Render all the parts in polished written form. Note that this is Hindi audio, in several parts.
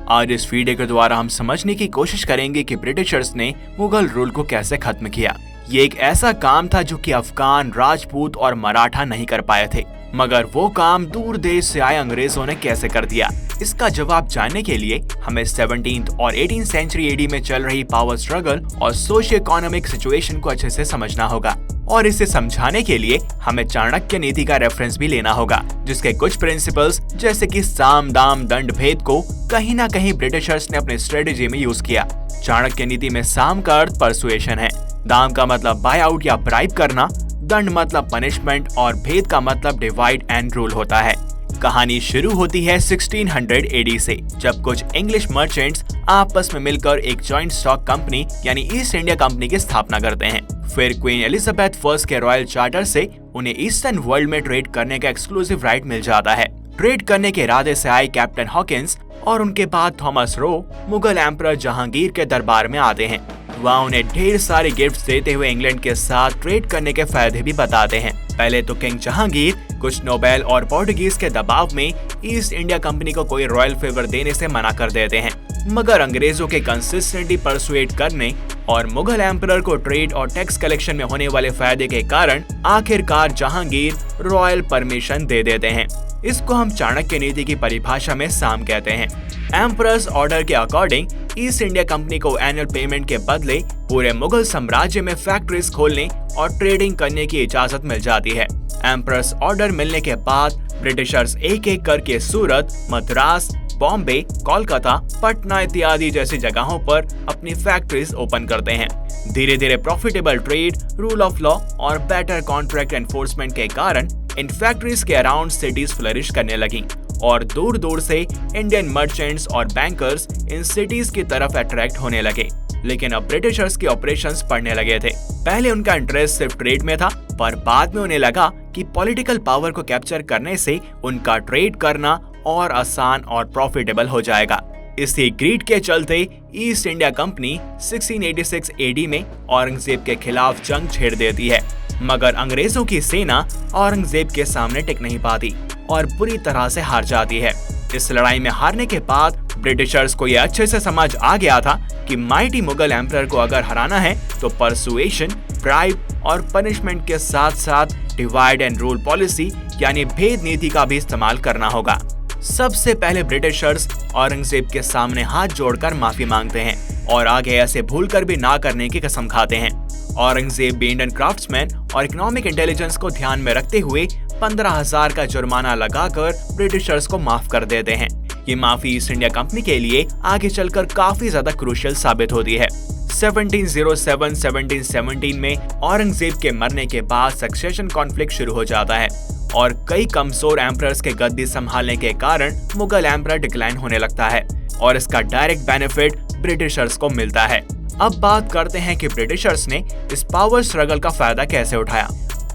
आज इस वीडियो के द्वारा हम समझने की कोशिश करेंगे कि ब्रिटिशर्स ने मुगल रूल को कैसे खत्म किया। ये एक ऐसा काम था जो कि अफगान, राजपूत और मराठा नहीं कर पाए थे, मगर वो काम दूर देश से आए अंग्रेजों ने कैसे कर दिया। इसका जवाब जानने के लिए हमें 17th और 18th सेंचुरी एडी में चल रही पावर स्ट्रगल और सोशियो इकोनॉमिक सिचुएशन को अच्छे से समझना होगा। और इसे समझाने के लिए हमें चाणक्य नीति का रेफरेंस भी लेना होगा, जिसके कुछ प्रिंसिपल्स जैसे कि साम दाम दंड भेद को कहीं ना कहीं ब्रिटिशर्स ने अपने स्ट्रेटेजी में यूज किया। चाणक्य नीति में साम का अर्थ परसुएशन है, दाम का मतलब बाय आउट या ब्राइब करना, दंड मतलब पनिशमेंट और भेद का मतलब डिवाइड एंड रूल होता है। कहानी शुरू होती है 1600 एडी से, जब कुछ इंग्लिश मर्चेंट्स आपस में मिलकर एक जॉइंट स्टॉक कंपनी यानी ईस्ट इंडिया कंपनी की स्थापना करते हैं। फिर क्वीन एलिजाबेथ फर्स्ट के रॉयल चार्टर से उन्हें ईस्टर्न वर्ल्ड में ट्रेड करने का एक्सक्लूसिव राइट मिल जाता है। ट्रेड करने के इरादे से आए कैप्टन हॉकिंस और उनके बाद Thomas Roe Mughal emperor Jahangir के दरबार में आते हैं। वहाँ उन्हें ढेर सारे गिफ्ट्स देते हुए इंग्लैंड के साथ ट्रेड करने के फायदे भी बताते हैं। पहले तो किंग जहांगीर कुछ नोबेल और पोर्टुगीज के दबाव में ईस्ट इंडिया कंपनी को कोई रॉयल फेवर देने से मना कर देते हैं, मगर अंग्रेजों के कंसिस्टेंटली परसुएट करने और मुगल एम्परर को ट्रेड और टैक्स कलेक्शन में होने वाले फायदे के कारण आखिरकार जहांगीर रॉयल परमिशन दे देते हैं। इसको हम चाणक्य नीति की परिभाषा में साम कहते हैं। एम्परर्स ऑर्डर के अकॉर्डिंग ईस्ट इंडिया कंपनी को एनुअल पेमेंट के बदले पूरे मुगल साम्राज्य में फैक्ट्रीज खोलने और ट्रेडिंग करने की इजाजत मिल जाती है। एम्परर्स ऑर्डर मिलने के बाद ब्रिटिशर्स एक एक करके सूरत, मद्रास, बॉम्बे, कोलकाता, पटना इत्यादि जैसी जगहों पर अपनी फैक्ट्रीज ओपन करते हैं। धीरे धीरे profitable trade, rule of law और बेटर कॉन्ट्रैक्ट एनफोर्समेंट के कारण इन फैक्ट्रीज के अराउंड सिटीज फ्लरिश करने लगी और दूर दूर से इंडियन मर्चेंट्स और बैंकर्स इन सिटीज की तरफ अट्रैक्ट होने लगे। लेकिन अब ब्रिटिशर्स के ऑपरेशंस बढ़ने लगे थे। पहले उनका इंटरेस्ट सिर्फ ट्रेड में था, पर बाद में उन्हें लगा कि पॉलिटिकल पावर को कैप्चर करने से उनका ट्रेड करना और आसान और प्रॉफिटेबल हो जाएगा। इसी ग्रीड के चलते ईस्ट इंडिया कंपनी 1686 एडी में औरंगजेब के खिलाफ जंग छेड़ देती है, मगर अंग्रेजों की सेना औरंगजेब के सामने टिक नहीं पाती और बुरी तरह से हार जाती है। इस लड़ाई में हारने के बाद ब्रिटिशर्स को यह अच्छे से समझ आ गया था कि माइटी मुगल एम्परर को अगर हराना है तो परसुएशन, ब्राइब और पनिशमेंट के साथ साथ डिवाइड एंड रूल पॉलिसी यानी भेद नीति का भी इस्तेमाल करना होगा। सबसे पहले ब्रिटिशर्स औरंगजेब के सामने हाथ जोड़कर माफी मांगते हैं और आगे ऐसे भूलकर भी ना करने की कसम खाते हैं। औरंगजेब भी इंडियन क्राफ्ट्समैन और इकोनॉमिक इंटेलिजेंस को ध्यान में रखते हुए 15,000 का जुर्माना लगाकर ब्रिटिशर्स को माफ कर देते हैं। ये माफी ईस्ट इंडिया कंपनी के लिए आगे चलकर काफी ज्यादा क्रूशियल साबित होती है। 1707-1717 में औरंगजेब के मरने के बाद सक्सेशन कॉन्फ्लिक्ट शुरू हो जाता है और कई कमजोर एम्परर्स के गद्दी संभालने के कारण मुगल एम्परर डिक्लाइन होने लगता है और इसका डायरेक्ट बेनिफिट ब्रिटिशर्स को मिलता है। अब बात करते हैं कि ब्रिटिशर्स ने इस पावर स्ट्रगल का फायदा कैसे उठाया।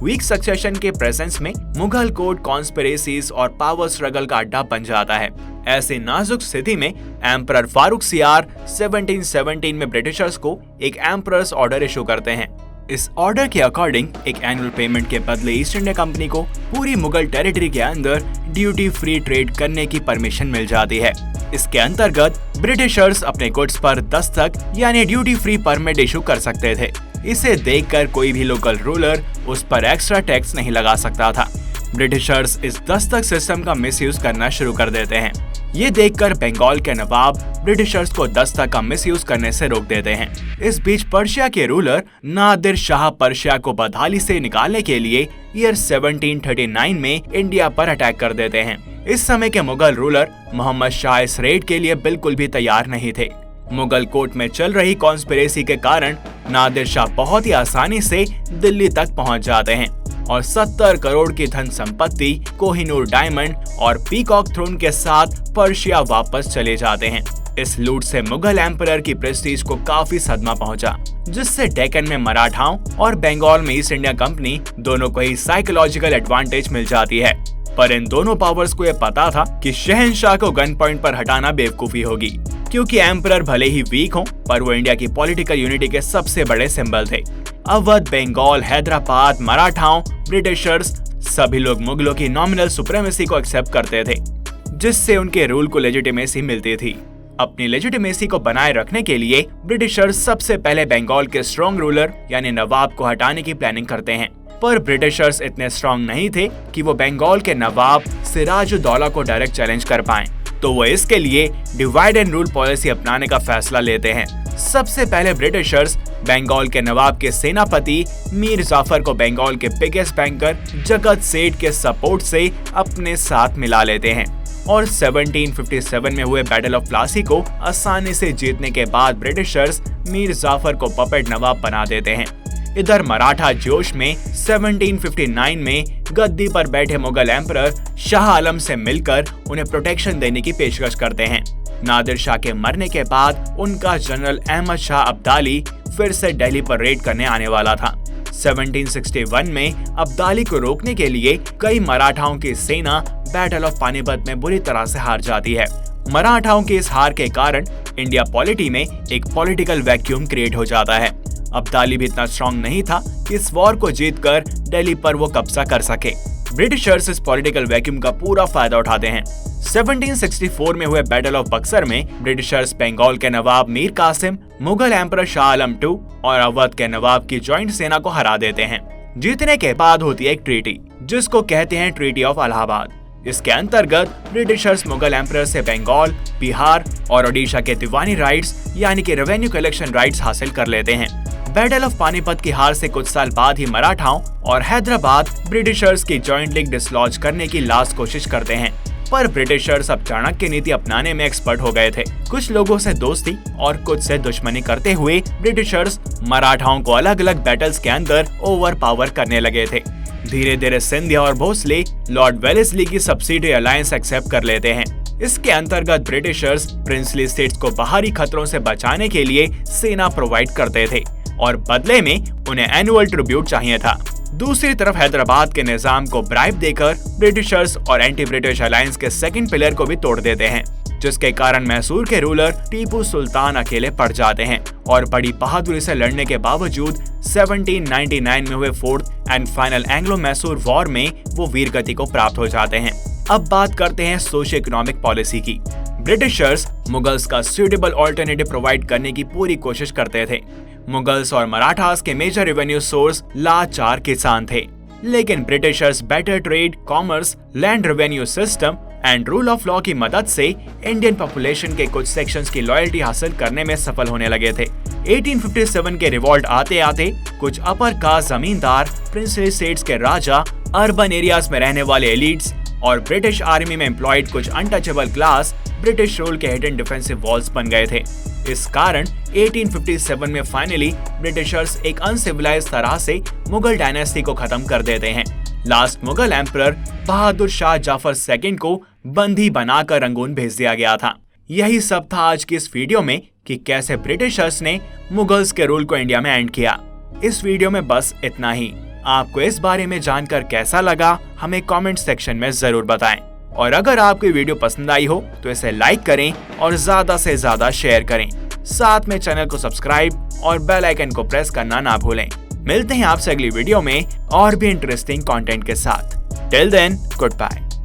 वीक सक्सेशन के प्रेजेंस में मुगल कोर्ट कॉन्स्पिरेसीज और पावर स्ट्रगल का अड्डा बन जाता है। ऐसे नाजुक स्थिति में एम्परर फारूक सियार 1717 में ब्रिटिशर्स को एक एम्परर्स ऑर्डर इशू करते हैं। इस ऑर्डर के अकॉर्डिंग एक एनुअल पेमेंट के बदले ईस्ट इंडिया कंपनी को पूरी मुगल टेरिटरी के अंदर ड्यूटी फ्री ट्रेड करने की परमिशन मिल जाती है। इसके अंतर्गत ब्रिटिशर्स अपने गुड्स पर दस्तक यानी ड्यूटी फ्री परमिट इशू कर सकते थे। इसे देखकर कोई भी लोकल रूलर उस पर एक्स्ट्रा टैक्स नहीं लगा सकता था। ब्रिटिशर्स इस दस्तक सिस्टम का मिसयूज करना शुरू कर देते हैं। ये देखकर बंगाल के नवाब ब्रिटिशर्स को दस्तक का मिसयूज करने से रोक देते हैं। इस बीच पर्शिया के रूलर नादिर शाह पर्शिया को बदहाली से निकालने के लिए ईयर 1739 में इंडिया पर अटैक कर देते हैं। इस समय के मुगल रूलर मोहम्मद शाह इस रेड के लिए बिल्कुल भी तैयार नहीं थे। मुगल कोर्ट में चल रही कॉन्स्पिरेसी के कारण नादिर शाह बहुत ही आसानी से दिल्ली तक पहुंच जाते हैं और 70 करोड़ की धन संपत्ति, कोहिनूर डायमंड और पीकॉक थ्रोन के साथ पर्शिया वापस चले जाते हैं। इस लूट से मुगल एम्परर की प्रेस्टीज को काफी सदमा पहुंचा, जिससे डेक्कन में मराठाओं और बंगाल में ईस्ट इंडिया कंपनी दोनों को ही साइकोलॉजिकल एडवांटेज मिल जाती है। पर इन दोनों पावर्स को यह पता था कि शहंशाह को गन पॉइंट पर हटाना बेवकूफी होगी, क्योंकि एम्परर भले ही वीक हो पर वो इंडिया की पॉलिटिकल यूनिटी के सबसे बड़े सिंबल थे। अवध, बंगाल, हैदराबाद, मराठाओं, ब्रिटिशर्स सभी लोग मुगलों की नॉमिनल सुप्रीमेसी को एक्सेप्ट करते थे, जिससे उनके रूल को लेजिटिमेसी मिलती थी। अपनी लेजिटिमेसी को बनाए रखने के लिए ब्रिटिशर्स सबसे पहले बंगाल के स्ट्रॉन्ग रूलर यानी नवाब को हटाने की प्लानिंग करते हैं। पर ब्रिटिशर्स इतने स्ट्रॉन्ग नहीं थे कि वो बंगाल के नवाब सिराजुद्दौला को डायरेक्ट चैलेंज कर पाएं। तो वो इसके लिए डिवाइड एंड रूल पॉलिसी अपनाने का फैसला लेते हैं। सबसे पहले ब्रिटिशर्स बंगाल के नवाब के सेनापति मीर जाफर को बंगाल के बिगेस्ट बैंकर जगत सेठ के सपोर्ट से अपने साथ मिला लेते हैं और 1757 में हुए बैटल ऑफ प्लासी को आसानी से जीतने के बाद ब्रिटिशर्स मीर जाफर को पपेट नवाब बना देते हैं। इधर मराठा जोश में 1759 में गद्दी पर बैठे मुगल एम्परर शाह आलम से मिलकर उन्हें प्रोटेक्शन देने की पेशकश करते हैं। नादिर शाह के मरने के बाद उनका जनरल अहमद शाह अब्दाली फिर से दिल्ली पर रेड करने आने वाला था। 1761 में अब्दाली को रोकने के लिए कई मराठाओं की सेना बैटल ऑफ पानीपत में बुरी तरह से हार जाती है। मराठाओं की इस हार के कारण इंडिया पॉलिटी में एक पॉलिटिकल वैक्यूम क्रिएट हो जाता है। अब्दाली भी इतना स्ट्रॉन्ग नहीं था कि इस वॉर को जीतकर दिल्ली पर वो कब्जा कर सके। ब्रिटिशर्स इस पॉलिटिकल वैक्यूम का पूरा फायदा उठाते हैं। 1764 में हुए बैटल ऑफ बक्सर में ब्रिटिशर्स बंगाल के नवाब मीर कासिम, मुगल एम्परर शाह आलम II और अवध के नवाब की जॉइंट सेना को हरा देते हैं। जीतने के बाद होती है एक ट्रीटी जिसको कहते हैं ट्रीटी ऑफ इलाहाबाद। इसके अंतर्गत ब्रिटिशर्स मुगल एम्परर से बंगाल, बिहार और ओडिशा के दीवानी राइट्स यानी कि रेवेन्यू कलेक्शन राइट्स हासिल कर लेते हैं। बैटल ऑफ पानीपत की हार से कुछ साल बाद ही मराठाओं और हैदराबाद ब्रिटिशर्स की जॉइंट लीग डिसलॉज करने की लास्ट कोशिश करते हैं। पर ब्रिटिशर्स अब चाणक्य नीति अपनाने में एक्सपर्ट हो गए थे। कुछ लोगों से दोस्ती और कुछ से दुश्मनी करते हुए ब्रिटिशर्स मराठाओं को अलग अलग बैटल्स के अंदर ओवर पावर करने लगे थे। धीरे धीरे सिंधिया और भोसले लॉर्ड वेलेस्ली की सब्सिडी अलायंस एक्सेप्ट कर लेते हैं। इसके अंतर्गत ब्रिटिशर्स प्रिंसली स्टेट्स को बाहरी खतरों से बचाने के लिए सेना प्रोवाइड करते थे और बदले में उन्हें एनुअल ट्रिब्यूट चाहिए था। दूसरी तरफ हैदराबाद के निजाम को ब्राइब देकर ब्रिटिशर्स और एंटी ब्रिटिश अलायंस के सेकंड पिलर को भी तोड़ देते हैं, जिसके कारण मैसूर के रूलर टीपू सुल्तान अकेले पड़ जाते हैं और बड़ी बहादुरी से लड़ने के बावजूद 1799 में हुए fourth and final Anglo Mysore war में वो वीरगति को प्राप्त हो जाते हैं। अब बात करते हैं सोशियो इकोनॉमिक पॉलिसी की। ब्रिटिशर्स मुगल्स का सूटेबल ऑल्टरनेटिव प्रोवाइड करने की पूरी कोशिश करते थे। मुगल्स और मराठास के मेजर रेवेन्यू सोर्स लाचार किसान थे, लेकिन Britishers better trade, commerce, land revenue system and rule of law की मदद से इंडियन पॉपुलेशन के कुछ सेक्शंस की लॉयल्टी हासिल करने में सफल होने लगे थे। 1857 के रिवॉल्ट आते आते कुछ अपर कास्ट जमींदार, प्रिंसली स्टेट्स के राजा, अर्बन एरियाज में रहने वाले एलिट्स और ब्रिटिश आर्मी में एम्प्लॉयड कुछ अनटचेबल क्लास ब्रिटिश रूल के हिडन डिफेंसिव वॉल्स बन गए थे। इस कारण 1857 में फाइनली ब्रिटिशर्स एक अनसिविलाइज्ड तरह से मुगल डायनेस्टी को खत्म कर देते हैं। Last Mughal emperor Bahadur Shah Jafar II को बंदी बनाकर रंगून भेज दिया गया था। यही सब था आज की इस वीडियो में कि कैसे ब्रिटिशर्स ने मुगल्स के रूल को इंडिया में एंड किया। इस वीडियो में बस इतना ही। आपको इस बारे में जानकर कैसा लगा हमें कमेंट सेक्शन में जरूर बताएं। और अगर आपको वीडियो पसंद आई हो तो इसे लाइक करें और ज्यादा से ज्यादा शेयर करें। साथ में चैनल को सब्सक्राइब और बेल आइकन को प्रेस करना ना भूलें। मिलते हैं आपसे अगली वीडियो में और भी इंटरेस्टिंग कंटेंट के साथ। Till then, good bye.